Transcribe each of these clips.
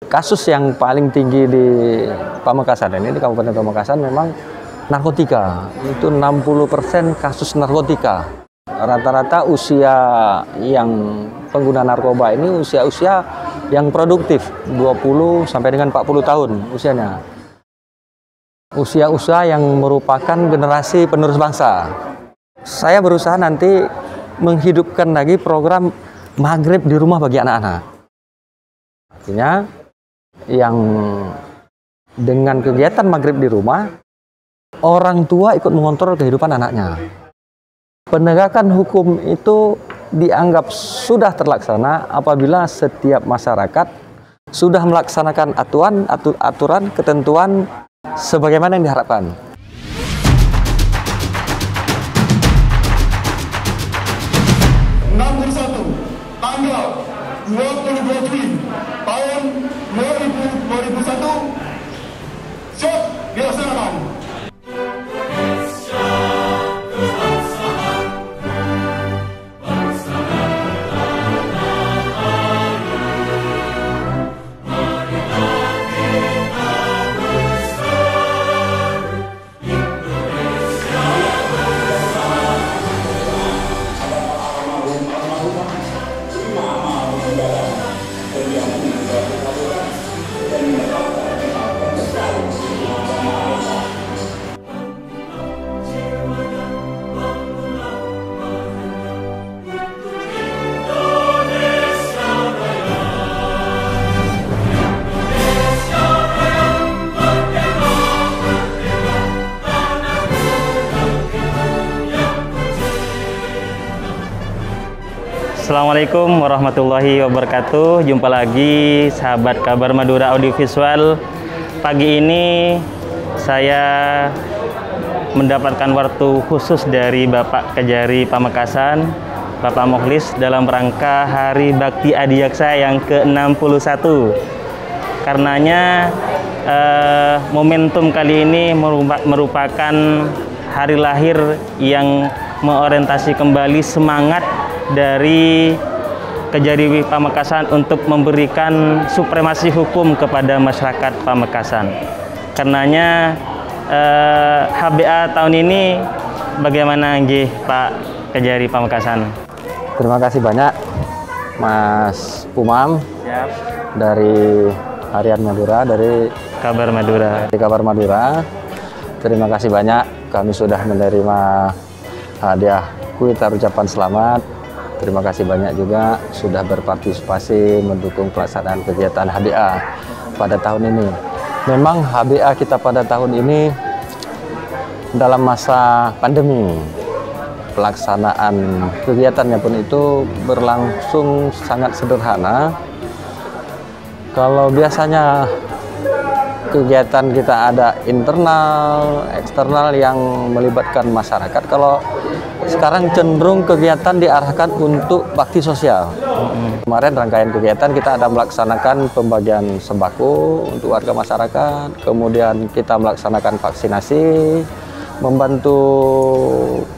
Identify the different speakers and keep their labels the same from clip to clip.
Speaker 1: kasus yang paling tinggi di Pamekasan ini, di Kabupaten Pamekasan memang narkotika. Itu 60% kasus narkotika. Rata-rata usia yang pengguna narkoba ini usia-usia yang produktif, 20 sampai dengan 40 tahun usianya. Usia-usia yang merupakan generasi penerus bangsa. Saya berusaha nanti menghidupkan lagi program Maghrib di rumah bagi anak-anak. Artinya yang dengan kegiatan Maghrib di rumah, orang tua ikut mengontrol kehidupan anaknya. Penegakan hukum itu dianggap sudah terlaksana apabila setiap masyarakat sudah melaksanakan aturan, ketentuan sebagaimana yang diharapkan.
Speaker 2: Tanggal 22 Juli tahun 2001 siap dilaksanakan.
Speaker 3: Assalamualaikum warahmatullahi wabarakatuh. Jumpa lagi sahabat Kabar Madura Audiovisual. Pagi ini saya mendapatkan waktu khusus dari Bapak Kejari Pamekasan, Bapak Mokhlis, dalam rangka Hari Bakti Adiaksa yang ke-61. Karenanya momentum kali ini merupakan hari lahir yang mengorientasi kembali semangat dari Kejari Pamekasan untuk memberikan supremasi hukum kepada masyarakat Pamekasan. Karenanya HBA tahun ini bagaimana nggih Pak Kejari Pamekasan?
Speaker 1: Terima kasih banyak Mas Umam dari Harian Madura, dari
Speaker 3: Kabar Madura.
Speaker 1: Kabar Madura. Terima kasih banyak, kami sudah menerima hadiah kuitar ucapan selamat. Terima kasih banyak juga sudah berpartisipasi mendukung pelaksanaan kegiatan HBA pada tahun ini. Memang HBA kita pada tahun ini dalam masa pandemi. Pelaksanaan kegiatannya pun itu berlangsung sangat sederhana. Kalau biasanya kegiatan kita ada internal, eksternal yang melibatkan masyarakat, kalau sekarang cenderung kegiatan diarahkan untuk bakti sosial. Kemarin rangkaian kegiatan kita ada melaksanakan pembagian sembako untuk warga masyarakat, kemudian kita melaksanakan vaksinasi, membantu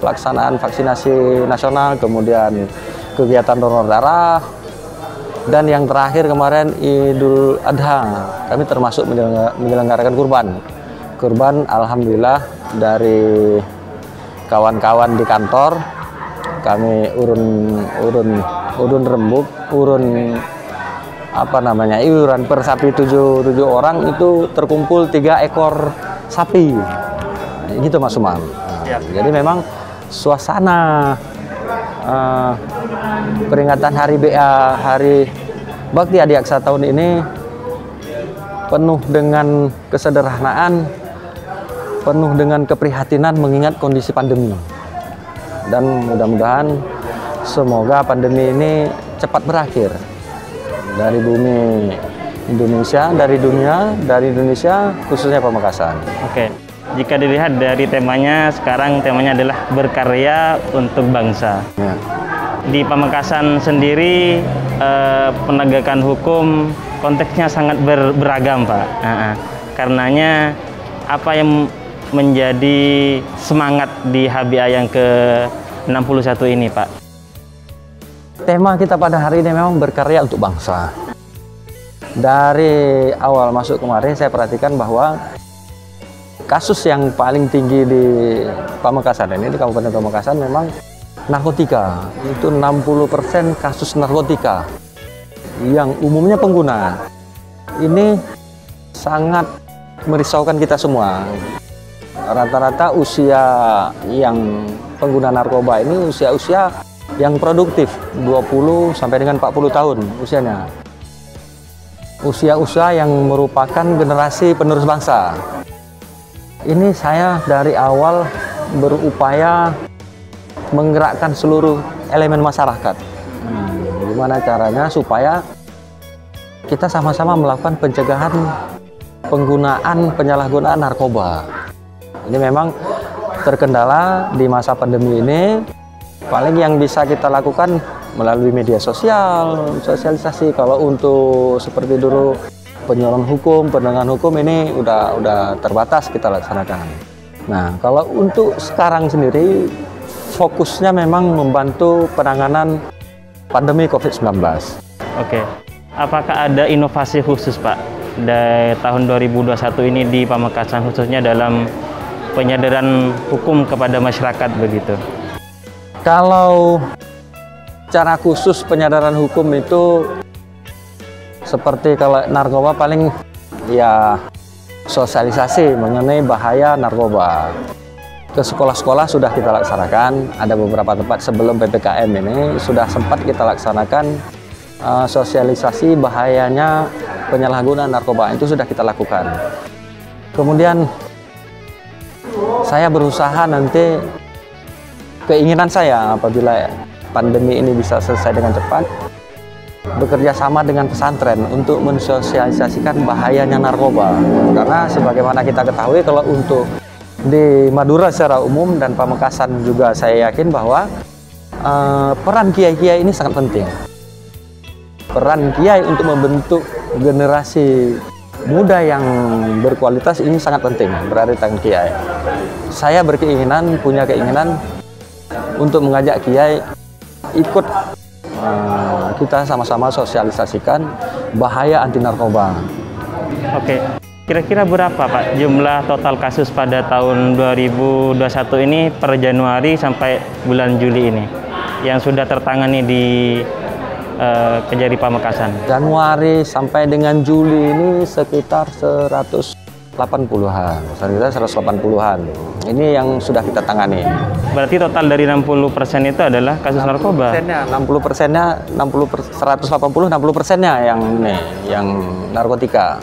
Speaker 1: pelaksanaan vaksinasi nasional, kemudian kegiatan donor darah, dan yang terakhir kemarin Idul Adha, kami termasuk menyelenggarakan kurban. Alhamdulillah dari kawan-kawan di kantor, kami urun rembuk, iuran per sapi 7 orang itu terkumpul 3 ekor sapi. Gitu Mas Umam. Jadi memang suasana peringatan Hari BA, Hari Bakti Adiaksa tahun ini penuh dengan kesederhanaan, penuh dengan keprihatinan mengingat kondisi pandemi. Dan mudah-mudahan semoga pandemi ini cepat berakhir dari bumi Indonesia, dari Indonesia khususnya Pamekasan.
Speaker 3: Oke. Jika dilihat dari temanya, sekarang temanya adalah berkarya untuk bangsa.
Speaker 1: Ya.
Speaker 3: Di Pamekasan sendiri penegakan hukum konteksnya sangat beragam, Pak. Karenanya apa yang menjadi semangat di HBA yang ke-61 ini, Pak?
Speaker 1: Tema kita pada hari ini memang berkarya untuk bangsa. Dari awal masuk kemarin saya perhatikan bahwa kasus yang paling tinggi di Pamekasan ini, di Kabupaten Pamekasan, memang narkotika. Itu 60% kasus narkotika yang umumnya pengguna. Ini sangat merisaukan kita semua. Rata-rata usia yang pengguna narkoba ini usia-usia yang produktif, 20 sampai dengan 40 tahun usianya. Usia-usia yang merupakan generasi penerus bangsa. Ini saya dari awal berupaya menggerakkan seluruh elemen masyarakat. Gimana caranya supaya kita sama-sama melakukan pencegahan penggunaan penyalahgunaan narkoba. Ini memang terkendala di masa pandemi ini. Paling yang bisa kita lakukan melalui media sosial, sosialisasi. Kalau untuk seperti dulu penyuluhan hukum, penegakan hukum ini udah terbatas kita laksanakan. Nah, kalau untuk sekarang sendiri fokusnya memang membantu penanganan pandemi COVID-19.
Speaker 3: Oke. Apakah ada inovasi khusus, Pak, dari tahun 2021 ini di Pamekasan, khususnya dalam penyadaran hukum kepada masyarakat begitu?
Speaker 1: Kalau cara khusus penyadaran hukum itu seperti kalau narkoba paling ya sosialisasi mengenai bahaya narkoba. Ke sekolah-sekolah sudah kita laksanakan, ada beberapa tempat sebelum PPKM ini sudah sempat kita laksanakan sosialisasi bahayanya penyalahgunaan narkoba, itu sudah kita lakukan. Kemudian saya berusaha nanti, keinginan saya apabila pandemi ini bisa selesai dengan cepat, bekerja sama dengan pesantren untuk mensosialisasikan bahayanya narkoba. Karena sebagaimana kita ketahui, kalau untuk di Madura secara umum dan Pamekasan juga saya yakin bahwa peran kiai-kiai ini sangat penting. Peran kiai untuk membentuk generasi muda yang berkualitas ini sangat penting, berada di tangan kiai. Saya berkeinginan, punya keinginan untuk mengajak kiai ikut kita sama-sama sosialisasikan bahaya anti narkoba.
Speaker 3: Oke, kira-kira berapa, Pak, jumlah total kasus pada tahun 2021 ini per Januari sampai bulan Juli ini yang sudah tertangani di Kejari Pamekasan?
Speaker 1: Januari sampai dengan Juli ini sekitar 180-an, sekitar 180-an. Ini yang sudah kita tangani.
Speaker 3: Berarti total dari 60% itu adalah kasus narkoba?
Speaker 1: 60%-nya, 60%-nya yang narkotika.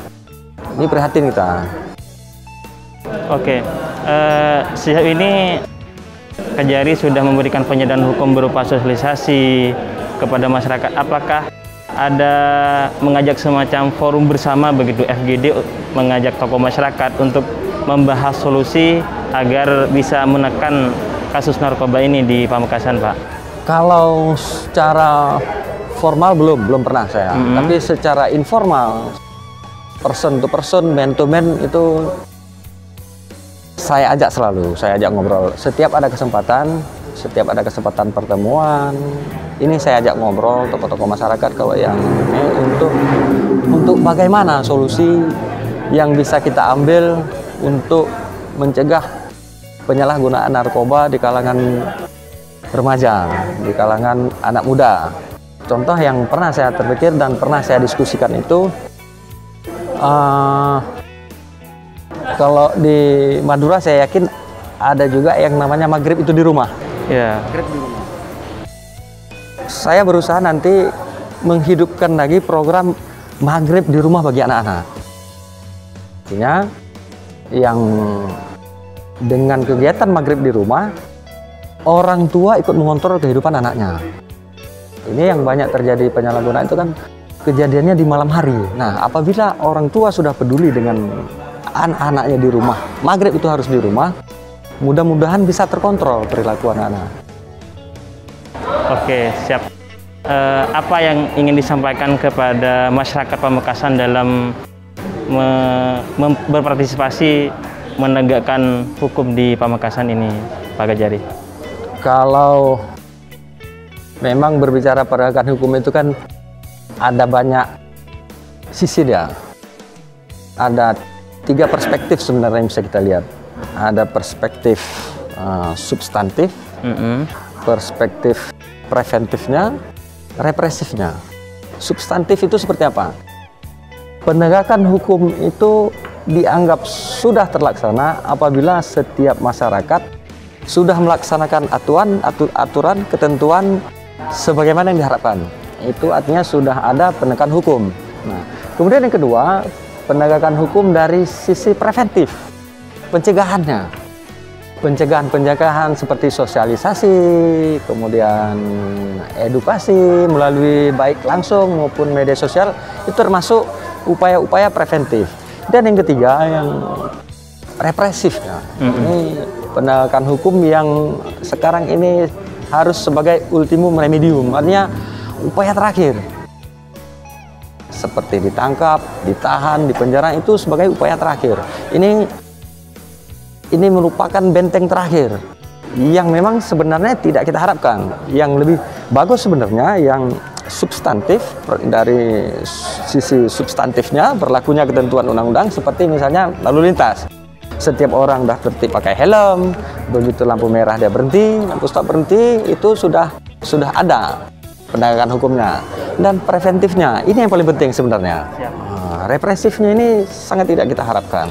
Speaker 1: Ini prihatin kita.
Speaker 3: Oke, sejauh ini Kejari sudah memberikan penyadaran hukum berupa sosialisasi kepada masyarakat. Apakah ada mengajak semacam forum bersama begitu, FGD mengajak tokoh masyarakat untuk membahas solusi agar bisa menekan kasus narkoba ini di Pamekasan, Pak?
Speaker 1: Kalau secara formal belum pernah saya. Tapi secara informal, person to person, man to man, itu saya ajak selalu, saya ajak ngobrol. Setiap ada kesempatan pertemuan, ini saya ajak ngobrol tokoh-tokoh masyarakat kalau yang ini untuk bagaimana solusi yang bisa kita ambil untuk mencegah penyalahgunaan narkoba di kalangan remaja, di kalangan anak muda. Contoh yang pernah saya terpikir dan pernah saya diskusikan itu, kalau di Madura saya yakin ada juga yang namanya maghrib itu di rumah.
Speaker 3: Ya.
Speaker 1: Maghrib di rumah. Saya berusaha nanti menghidupkan lagi program maghrib di rumah bagi anak-anak. Artinya yang dengan kegiatan maghrib di rumah, orang tua ikut mengontrol kehidupan anaknya. Ini yang banyak terjadi penyalahgunaan itu kan kejadiannya di malam hari. Nah, apabila orang tua sudah peduli dengan anak-anaknya di rumah, maghrib itu harus di rumah, mudah-mudahan bisa terkontrol perilaku anak-anak.
Speaker 3: Oke, siap. Apa yang ingin disampaikan kepada masyarakat Pamekasan dalam berpartisipasi menegakkan hukum di Pamekasan ini, Pak Kejari?
Speaker 1: Kalau memang berbicara penegakan hukum itu kan ada banyak sisi dia. Ada 3 perspektif sebenarnya yang bisa kita lihat. Ada perspektif substantif, perspektif preventifnya, represifnya. Substantif itu seperti apa? Penegakan hukum itu dianggap sudah terlaksana apabila setiap masyarakat sudah melaksanakan aturan, ketentuan sebagaimana yang diharapkan. Itu artinya sudah ada penegakan hukum. Nah, kemudian yang kedua, penegakan hukum dari sisi preventif, pencegahannya. Pencegahan seperti sosialisasi, kemudian edukasi melalui baik langsung maupun media sosial, itu termasuk upaya-upaya preventif. Dan yang ketiga, yang represif. Ini penegakan hukum yang sekarang ini harus sebagai ultimum remedium, artinya upaya terakhir. Seperti ditangkap, ditahan, dipenjara, itu sebagai upaya terakhir. Ini merupakan benteng terakhir yang memang sebenarnya tidak kita harapkan. Yang lebih bagus sebenarnya yang substantif, dari sisi substantifnya berlakunya ketentuan undang-undang seperti misalnya lalu lintas. Setiap orang dah tertib pakai helm, begitu lampu merah dia berhenti, lampu stop berhenti, itu sudah ada penegakan hukumnya. Dan preventifnya, ini yang paling penting sebenarnya. Represifnya ini sangat tidak kita harapkan.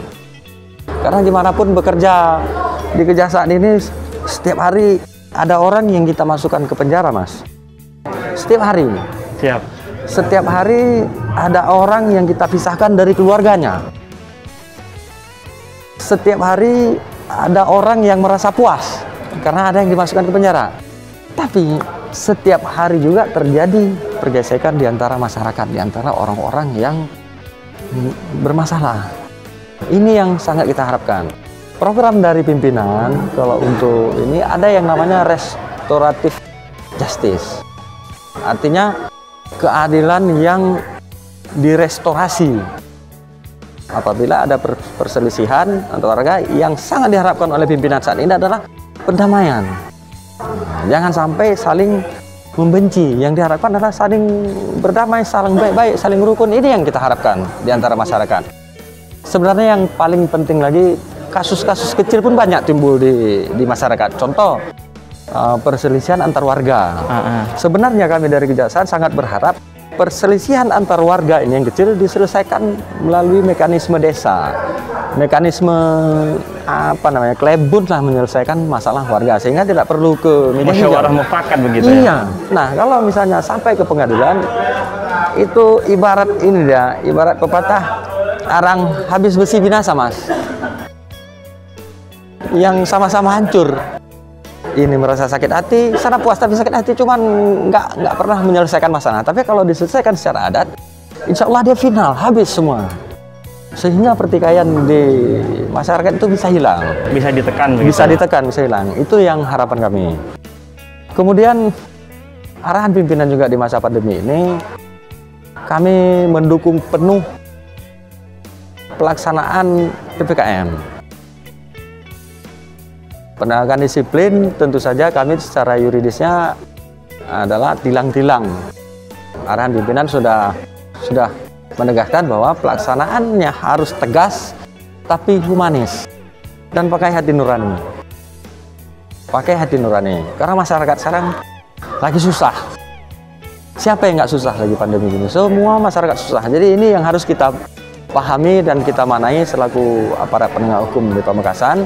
Speaker 1: Karena gimana pun bekerja di kejaksaan ini, setiap hari ada orang yang kita masukkan ke penjara, Mas. Setiap hari. Setiap hari ada orang yang kita pisahkan dari keluarganya. Setiap hari ada orang yang merasa puas karena ada yang dimasukkan ke penjara. Tapi setiap hari juga terjadi pergesekan di antara masyarakat, di antara orang-orang yang bermasalah. Ini yang sangat kita harapkan. Program dari pimpinan, kalau untuk ini ada yang namanya restoratif justice. Artinya keadilan yang direstorasi. Apabila ada perselisihan antara warga, yang sangat diharapkan oleh pimpinan saat ini adalah pendamaian. Jangan sampai saling membenci. Yang diharapkan adalah saling berdamai, saling baik-baik, saling rukun. Ini yang kita harapkan di antara masyarakat. Sebenarnya yang paling penting lagi, kasus-kasus kecil pun banyak timbul di masyarakat. Contoh, perselisihan antar warga. Sebenarnya kami dari Kejaksaan sangat berharap perselisihan antar warga ini yang kecil diselesaikan melalui mekanisme desa. Mekanisme klebun lah, menyelesaikan masalah warga sehingga tidak perlu ke media
Speaker 3: musyawarah mufakat begitu
Speaker 1: ya. Nah, kalau misalnya sampai ke pengadilan, itu ibarat ibarat pepatah, arang habis besi binasa, Mas. Yang sama-sama hancur. Ini merasa sakit hati, sana puas tapi sakit hati, cuman nggak pernah menyelesaikan masalah. Tapi kalau diselesaikan secara adat, insya Allah dia final, habis semua. Sehingga pertikaian di masyarakat itu bisa hilang.
Speaker 3: Bisa ditekan.
Speaker 1: Bisa ditekan, bisa hilang. Itu yang harapan kami. Kemudian arahan pimpinan juga di masa pandemi ini, kami mendukung penuh pelaksanaan PPKM. Penegakan disiplin tentu saja kami secara yuridisnya adalah tilang-tilang. Arahan pimpinan sudah menegaskan bahwa pelaksanaannya harus tegas tapi humanis dan pakai hati nurani. Pakai hati nurani. Karena masyarakat sekarang lagi susah. Siapa yang nggak susah lagi pandemi ini? Semua masyarakat susah. Jadi ini yang harus kita pahami dan kita manai selaku aparat penegak hukum di Pamekasan.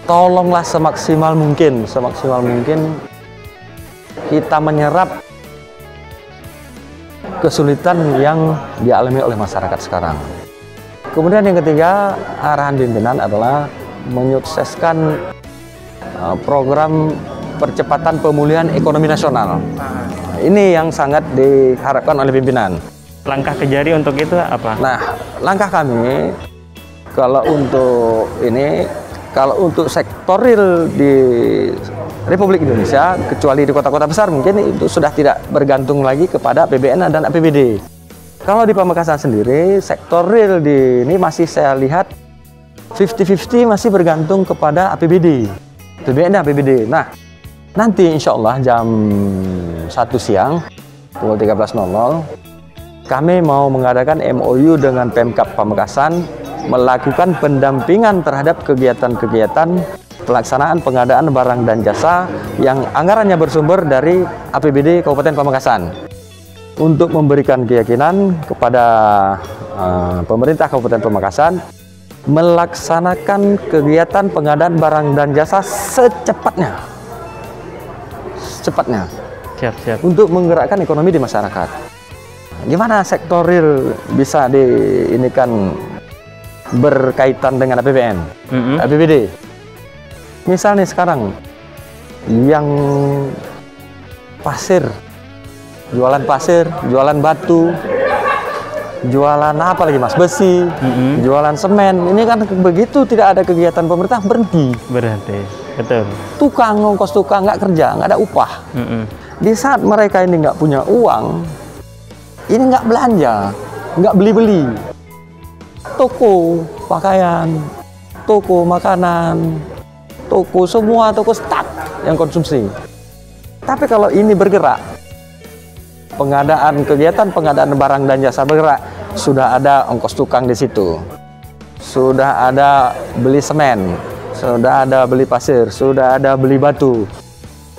Speaker 1: Tolonglah semaksimal mungkin kita menyerap kesulitan yang dialami oleh masyarakat sekarang. Kemudian yang ketiga, arahan pimpinan adalah menyukseskan program percepatan pemulihan ekonomi nasional. Ini yang sangat diharapkan oleh pimpinan.
Speaker 3: Langkah Kejari untuk itu apa?
Speaker 1: Nah, langkah kami kalau untuk sektor real di Republik Indonesia, kecuali di kota-kota besar mungkin itu sudah tidak bergantung lagi kepada APBN dan APBD. Kalau di Pamekasan sendiri, sektor real ini masih saya lihat 50-50 masih bergantung kepada APBD. APBN dan APBD. Nah, nanti insya Allah jam 1 siang, pukul 13.00, kami mau mengadakan MOU dengan Pemkab Pamekasan melakukan pendampingan terhadap kegiatan-kegiatan pelaksanaan pengadaan barang dan jasa yang anggarannya bersumber dari APBD Kabupaten Pamekasan untuk memberikan keyakinan kepada pemerintah Kabupaten Pamekasan melaksanakan kegiatan pengadaan barang dan jasa secepatnya
Speaker 3: Siap.
Speaker 1: untuk menggerakkan ekonomi di masyarakat. Gimana sektor real bisa diinikan berkaitan dengan APBN, APBD? Misal nih sekarang yang pasir, jualan pasir, jualan batu, jualan apa lagi mas, besi, jualan semen, ini kan begitu tidak ada kegiatan pemerintah berhenti,
Speaker 3: betul.
Speaker 1: Tukang, ongkos tukang nggak kerja, nggak ada upah. Di saat mereka ini nggak punya uang, ini nggak belanja, nggak beli-beli, toko pakaian, toko makanan, toko semua, toko stuck yang konsumsi. Tapi kalau ini bergerak, kegiatan pengadaan barang dan jasa bergerak, sudah ada ongkos tukang di situ, sudah ada beli semen, sudah ada beli pasir, sudah ada beli batu.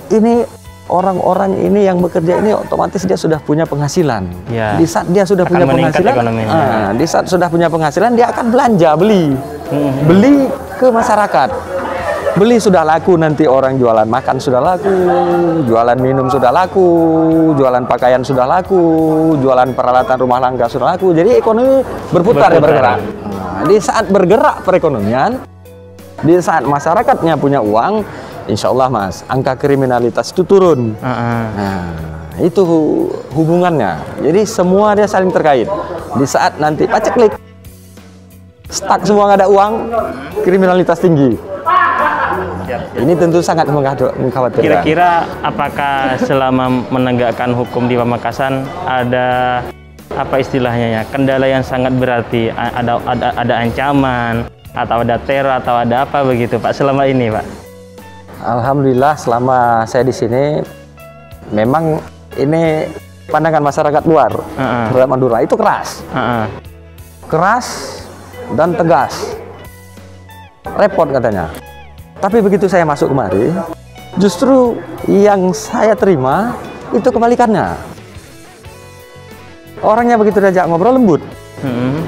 Speaker 1: Ini orang-orang ini yang bekerja ini otomatis dia sudah punya penghasilan.
Speaker 3: Ya.
Speaker 1: Di saat dia sudah punya penghasilan, di saat sudah punya penghasilan dia akan belanja, beli ke masyarakat. Beli sudah laku, nanti orang jualan makan sudah laku, jualan minum sudah laku, jualan pakaian sudah laku, jualan peralatan rumah tangga sudah laku. Jadi ekonomi berputar. Bergerak. Nah, di saat bergerak perekonomian, di saat masyarakatnya punya uang, insya Allah mas, angka kriminalitas itu turun. Nah, itu hubungannya. Jadi semua dia saling terkait. Di saat nanti paceklik, stuck semua nggak ada uang, kriminalitas tinggi. Ini tentu sangat mengkhawatirkan.
Speaker 3: Kira-kira apakah selama menegakkan hukum di Pamekasan ada apa istilahnya ya, kendala yang sangat berarti, ada ancaman atau ada teror atau ada apa begitu Pak selama ini Pak?
Speaker 1: Alhamdulillah selama saya di sini memang ini pandangan masyarakat luar terhadap Madura itu keras, keras dan tegas, repot katanya. Tapi begitu saya masuk kemari, justru yang saya terima itu kebalikannya. Orangnya begitu diajak ngobrol lembut,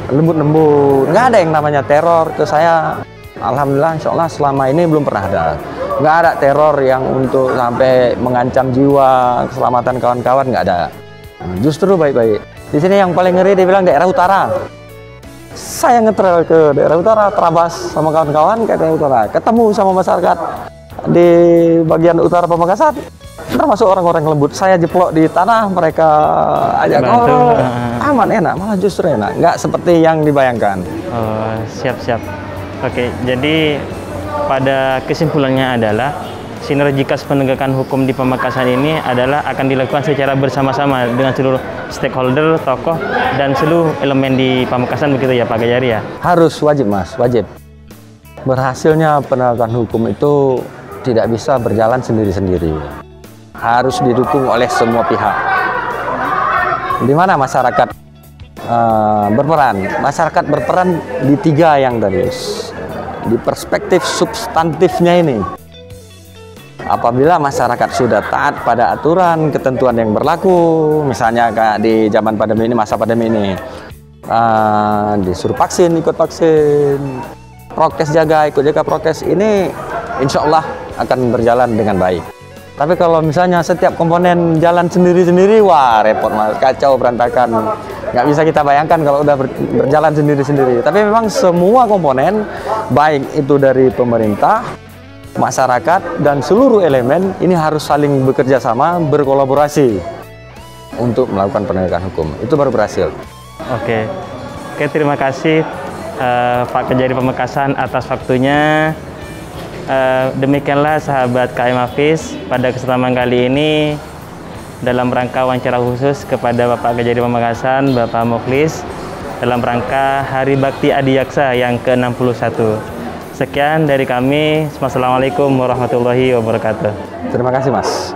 Speaker 1: lembut, nggak ada yang namanya teror ke saya. Alhamdulillah, insya Allah selama ini belum pernah ada. Nggak ada teror yang untuk sampai mengancam jiwa, keselamatan kawan-kawan, nggak ada. Justru baik-baik. Di sini yang paling ngeri dia bilang daerah utara. Saya ngetrail ke daerah utara, Trabas sama kawan-kawan ke daerah utara, ketemu sama masyarakat di bagian utara Pamekasan, termasuk orang-orang lembut. Saya jeplok di tanah, mereka ajak ngobrol, aman, enak, malah justru enak, nggak seperti yang dibayangkan.
Speaker 3: Oh, siap. Oke, jadi pada kesimpulannya adalah sinergitas penegakan hukum di Pamekasan ini adalah akan dilakukan secara bersama-sama dengan seluruh stakeholder, tokoh, dan seluruh elemen di Pamekasan begitu ya Pak Gajari ya? Harus,
Speaker 1: wajib mas, wajib. Berhasilnya penegakan hukum itu tidak bisa berjalan sendiri-sendiri. Harus didukung oleh semua pihak. Di mana masyarakat berperan? Masyarakat berperan di tiga yang tadi. Di perspektif substantifnya ini. Apabila masyarakat sudah taat pada aturan, ketentuan yang berlaku, misalnya kayak di zaman pandemi ini, masa pandemi ini, disuruh vaksin, ikut vaksin, prokes ikut jaga prokes, ini insya Allah akan berjalan dengan baik. Tapi kalau misalnya setiap komponen jalan sendiri-sendiri, wah repot mas, kacau, berantakan. Nggak bisa kita bayangkan kalau udah berjalan sendiri-sendiri. Tapi memang semua komponen, baik itu dari pemerintah, masyarakat, dan seluruh elemen ini harus saling bekerja sama, berkolaborasi untuk melakukan penegakan hukum. Itu baru berhasil. Oke, terima kasih Pak Kejari Pamekasan atas waktunya. Demikianlah sahabat KM Hafiz pada kesempatan kali ini dalam rangka wawancara khusus kepada Bapak Kejari Pamekasan, Bapak Mukhlis, dalam rangka Hari Bakti Adiyaksa yang ke-61. Sekian dari kami. Wassalamualaikum warahmatullahi wabarakatuh. Terima kasih Mas.